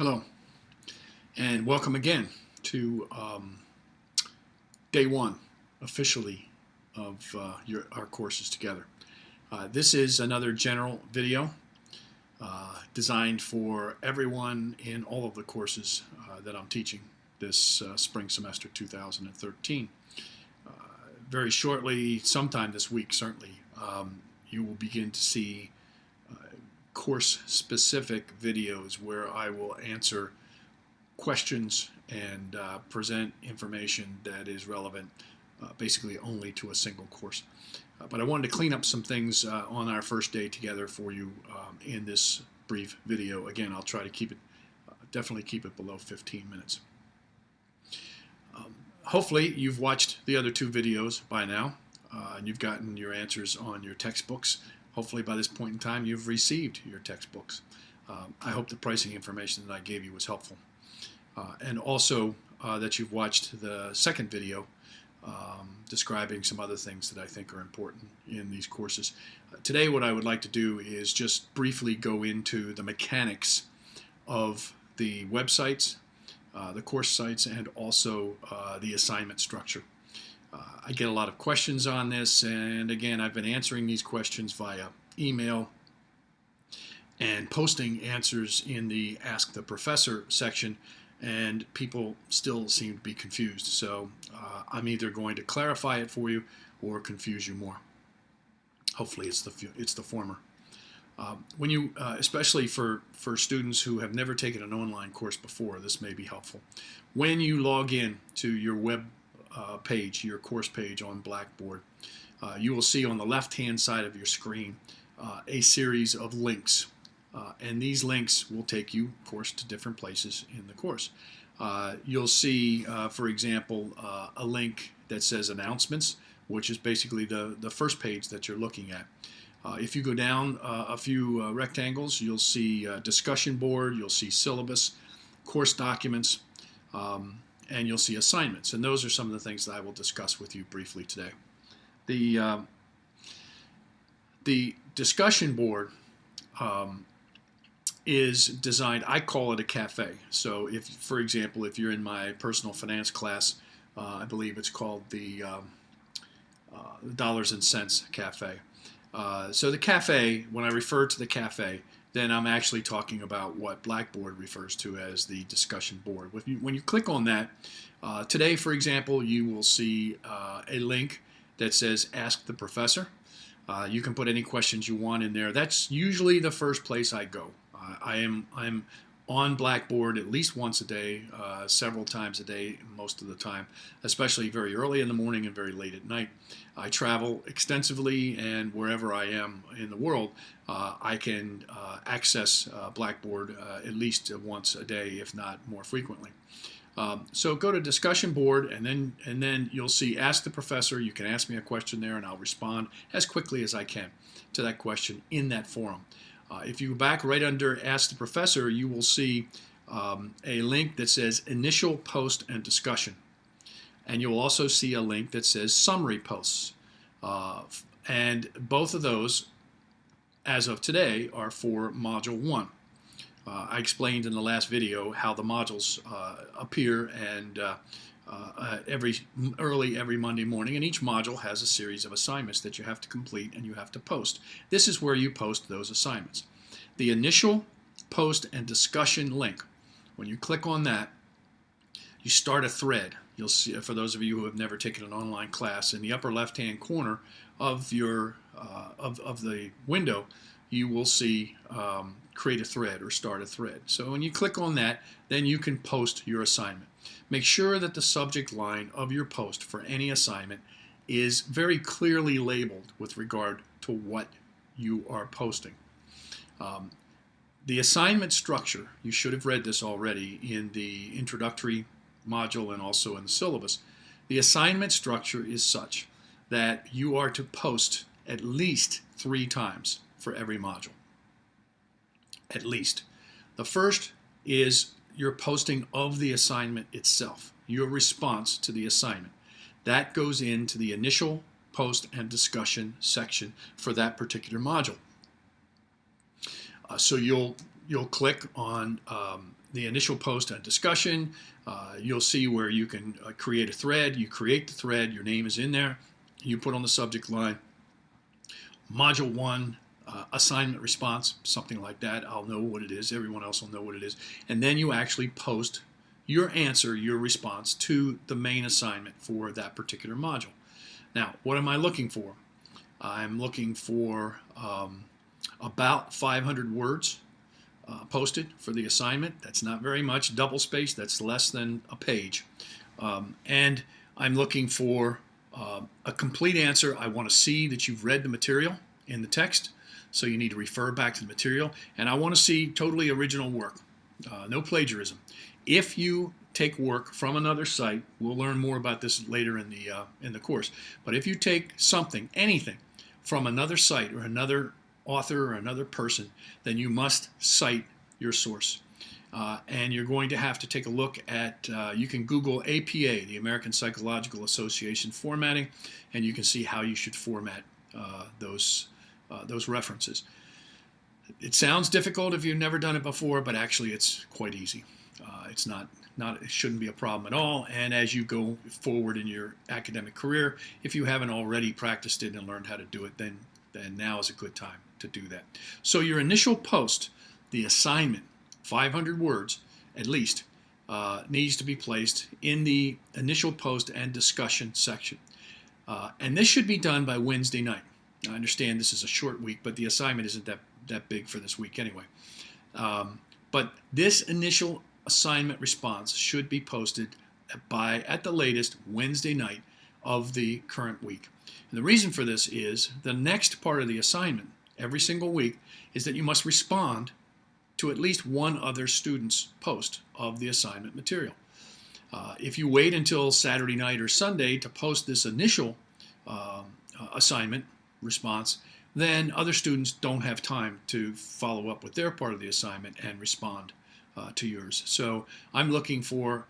Hello, and welcome again to day one, officially, of our courses together. This is another general video designed for everyone in all of the courses that I'm teaching this spring semester 2013. Very shortly, sometime this week certainly, you will begin to see course-specific videos where I will answer questions and present information that is relevant basically only to a single course. But I wanted to clean up some things on our first day together for you in this brief video. Again, I'll try to keep it, definitely keep it below 15 minutes. Hopefully you've watched the other two videos by now and you've gotten your answers on your textbooks. Hopefully by this point in time you've received your textbooks. I hope the pricing information that I gave you was helpful. And also that you've watched the second video describing some other things that I think are important in these courses. Today what I would like to do is just briefly go into the mechanics of the websites, the course sites, and also the assignment structure. I get a lot of questions on this, and again, I've been answering these questions via email and posting answers in the Ask the Professor section, and people still seem to be confused. So I'm either going to clarify it for you or confuse you more. Hopefully it's the former. When you, especially for students who have never taken an online course before, this may be helpful. When you log in to your web page, your course page on Blackboard, you will see on the left-hand side of your screen a series of links. And these links will take you, of course, to different places in the course. You'll see, for example, a link that says Announcements, which is basically the first page that you're looking at. If you go down a few rectangles, you'll see Discussion Board, you'll see Syllabus, Course Documents, and you'll see Assignments. And those are some of the things that I will discuss with you briefly today. The Discussion Board is designed, I call it a cafe. So if, for example, if you're in my personal finance class, I believe it's called the Dollars and Cents Cafe. So the cafe, when I refer to the cafe, then I'm actually talking about what Blackboard refers to as the discussion board. When you click on that, today, for example, you will see a link that says Ask the Professor. You can put any questions you want in there. That's usually the first place I go. I'm on Blackboard at least once a day, several times a day most of the time, especially very early in the morning and very late at night. I travel extensively, and wherever I am in the world, I can access Blackboard at least once a day, if not more frequently. So go to Discussion Board, and then you'll see Ask the Professor. You can ask me a question there, and I'll respond as quickly as I can to that question in that forum. If you go back right under Ask the Professor, you will see a link that says Initial Post and Discussion. And you'll also see a link that says Summary Posts. And both of those, as of today, are for Module 1. I explained in the last video how the modules appear and every Monday morning, and each module has a series of assignments that you have to complete and you have to post. This is where you post those assignments. The Initial Post and Discussion link, when you click on that, you start a thread. You'll see, for those of you who have never taken an online class, in the upper left-hand corner of your of the window, you will see Create a Thread or Start a Thread. So when you click on that, then you can post your assignment. Make sure that the subject line of your post for any assignment is very clearly labeled with regard to what you are posting. The assignment structure, you should have read this already in the introductory module and also in the syllabus. The assignment structure is such that you are to post at least 3 times for every module. At least. The first is your posting of the assignment itself, your response to the assignment. That goes into the Initial Post and Discussion section for that particular module. So you'll you'll click on the initial post and discussion. You'll see where you can create a thread. You create the thread, your name is in there. You put on the subject line, Module 1, assignment response, something like that. I'll know what it is. Everyone else will know what it is. And then you actually post your answer, your response to the main assignment for that particular module. Now, what am I looking for? I'm looking for about 500 words posted for the assignment. That's not very much. Double space, that's less than a page. And I'm looking for a complete answer. I want to see that you've read the material in the text, so you need to refer back to the material. And I want to see totally original work, no plagiarism. If you take work from another site, we'll learn more about this later in the course, but if you take something, anything, from another site or another author or another person, then you must cite your source. And you're going to have to take a look at, you can Google APA, the American Psychological Association formatting, and you can see how you should format those references. It sounds difficult if you've never done it before, but actually it's quite easy. It's not, it shouldn't be a problem at all. And as you go forward in your academic career, if you haven't already practiced it and learned how to do it, then now is a good time to do that. So your initial post, the assignment, 500 words at least, needs to be placed in the initial post and discussion section. And this should be done by Wednesday night. I understand this is a short week, but the assignment isn't that big for this week anyway. But this initial assignment response should be posted at the latest Wednesday night of the current week. And the reason for this is the next part of the assignment every single week is that you must respond to at least one other student's post of the assignment material. If you wait until Saturday night or Sunday to post this initial assignment response, then other students don't have time to follow up with their part of the assignment and respond to yours. So I'm looking for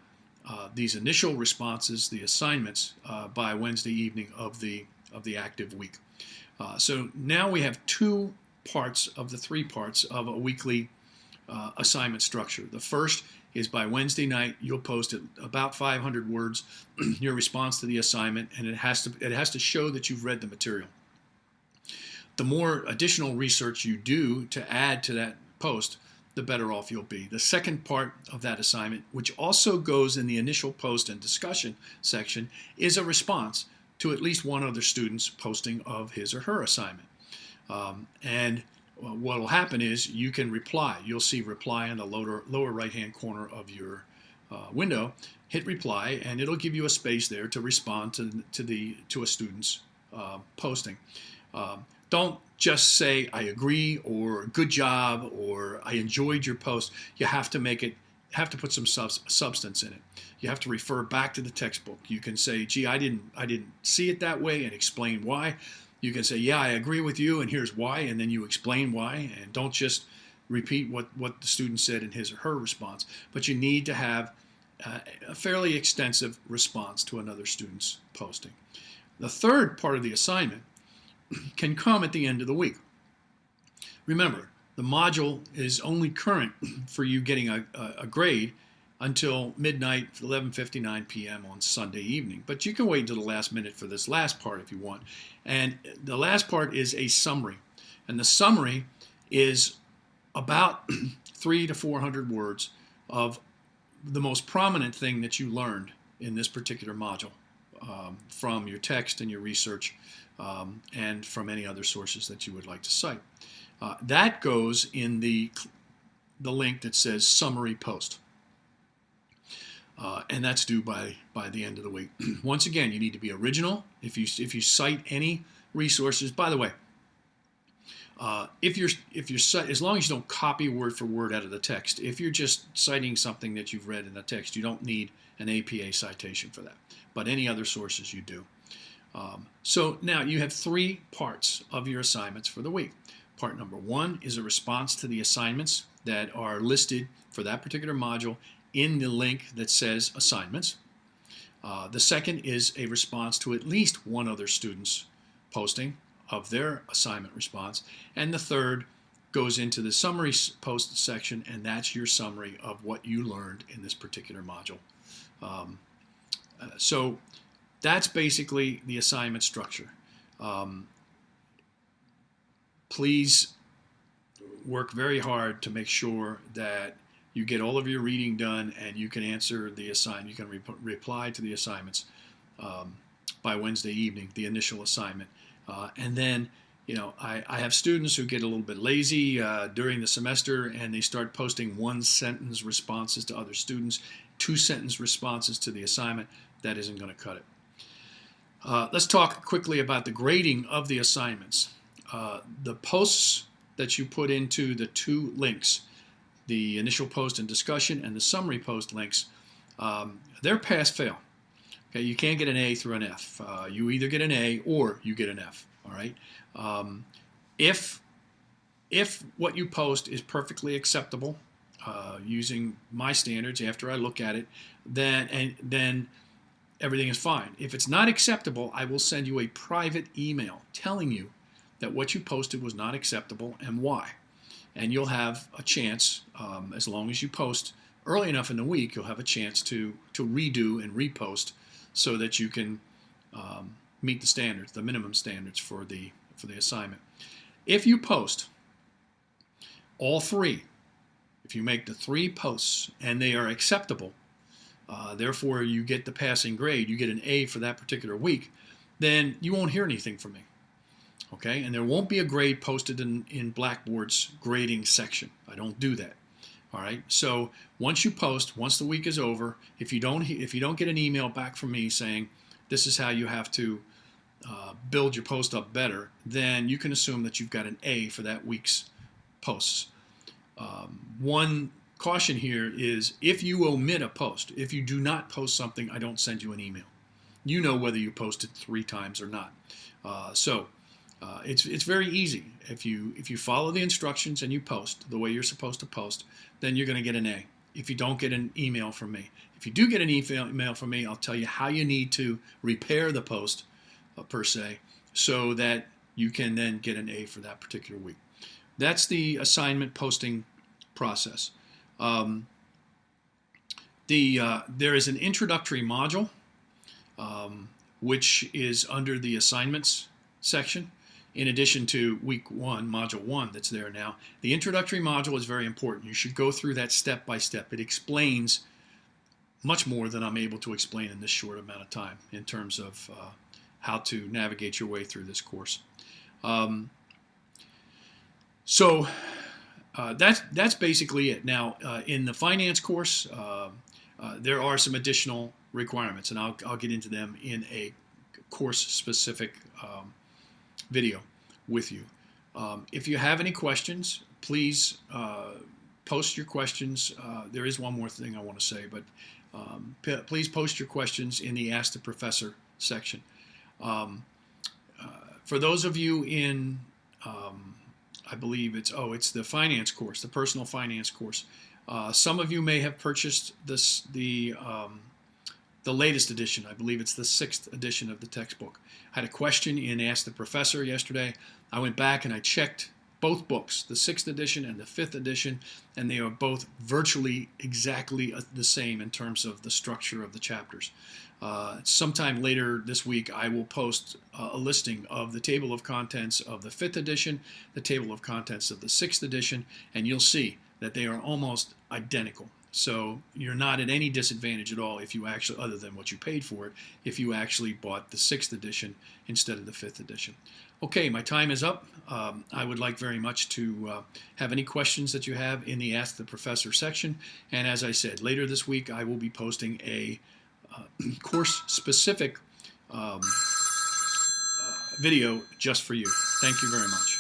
these initial responses, the assignments, by Wednesday evening of the active week. So now we have two parts of the three parts of a weekly assignment structure. The first is by Wednesday night you'll post at about 500 words your response to the assignment, and it has to show that you've read the material. The more additional research you do to add to that post, the better off you'll be. The second part of that assignment, which also goes in the initial post and discussion section, is a response to at least one other student's posting of his or her assignment. And what will happen is you can reply. You'll see reply in the lower right-hand corner of your window. Hit reply, and it'll give you a space there to respond to a student's posting. Don't just say I agree or good job or I enjoyed your post. You have to put some substance in it. You have to refer back to the textbook. You can say, gee, I didn't see it that way, and explain why. You can say, yeah, I agree with you, and here's why, and then you explain why, and don't just repeat what the student said in his or her response. But you need to have a fairly extensive response to another student's posting. The third part of the assignment can come at the end of the week. Remember, the module is only current for you getting a grade until midnight, 11:59 p.m. on Sunday evening. But you can wait until the last minute for this last part if you want. And the last part is a summary. And the summary is about 300 to 400 words of the most prominent thing that you learned in this particular module from your text and your research and from any other sources that you would like to cite. That goes in the link that says summary post. And that's due by the end of the week. Once again, you need to be original. If you cite any resources, by the way, if you're as long as you don't copy word for word out of the text, if you're just citing something that you've read in the text, you don't need an APA citation for that. But any other sources you do. So now you have three parts of your assignments for the week. Part number one is a response to the assignments that are listed for that particular module in the link that says assignments. The second is a response to at least one other student's posting of their assignment response. And the third goes into the summary post section, and that's your summary of what you learned in this particular module. So that's basically the assignment structure. Please work very hard to make sure that you get all of your reading done and you can answer the assignment. You can reply to the assignments by Wednesday evening, the initial assignment. And then, you know, I have students who get a little bit lazy during the semester, and they start posting 1-sentence responses to other students, 2-sentence responses to the assignment. That isn't going to cut it. Let's talk quickly about the grading of the assignments. The posts that you put into the 2 links, the initial post and discussion and the summary post links, they're pass-fail. Okay, you can't get an A through an F. You either get an A or you get an F. All right. If what you post is perfectly acceptable, using my standards after I look at it, then everything is fine. If it's not acceptable, I will send you a private email telling you that what you posted was not acceptable and why. And you'll have a chance, as long as you post early enough in the week, you'll have a chance to redo and repost so that you can meet the standards, the minimum standards for the assignment. If you post all 3, if you make the 3 posts and they are acceptable, therefore you get the passing grade, you get an A for that particular week, then you won't hear anything from me. Okay, and there won't be a grade posted in Blackboard's grading section. I don't do that. All right. So once you post, once the week is over, if you don't get an email back from me saying this is how you have to build your post up better, then you can assume that you've got an A for that week's posts. One caution here is if you omit a post, if you do not post something, I don't send you an email. You know whether you posted 3 times or not. It's very easy. If you follow the instructions and you post the way you're supposed to post, then you're going to get an A. If you don't get an email from me. If you do get an email from me, I'll tell you how you need to repair the post per se, so that you can then get an A for that particular week. That's the assignment posting process. There is an introductory module, which is under the assignments section. In addition to week 1, module 1 that's there now. The introductory module is very important. You should go through that step by step. It explains much more than I'm able to explain in this short amount of time in terms of how to navigate your way through this course. That's basically it. Now, in the finance course, there are some additional requirements, and I'll get into them in a course-specific video with you. If you have any questions, please post your questions. There is one more thing I want to say, but please post your questions in the Ask the Professor section. For those of you in, I believe it's the finance course, the personal finance course. Some of you may have purchased the latest edition. I believe it's the 6th edition of the textbook. I had a question in Ask the Professor yesterday. I went back and I checked both books, the 6th edition and the 5th edition, and they are both virtually exactly the same in terms of the structure of the chapters. Sometime later this week, I will post a listing of the table of contents of the 5th edition, the table of contents of the 6th edition, and you'll see that they are almost identical. So you're not at any disadvantage at all if you actually, other than what you paid for it, if you actually bought the 6th edition instead of the 5th edition. Okay, my time is up. I would like very much to have any questions that you have in the Ask the Professor section. And as I said, later this week I will be posting a course-specific video just for you. Thank you very much.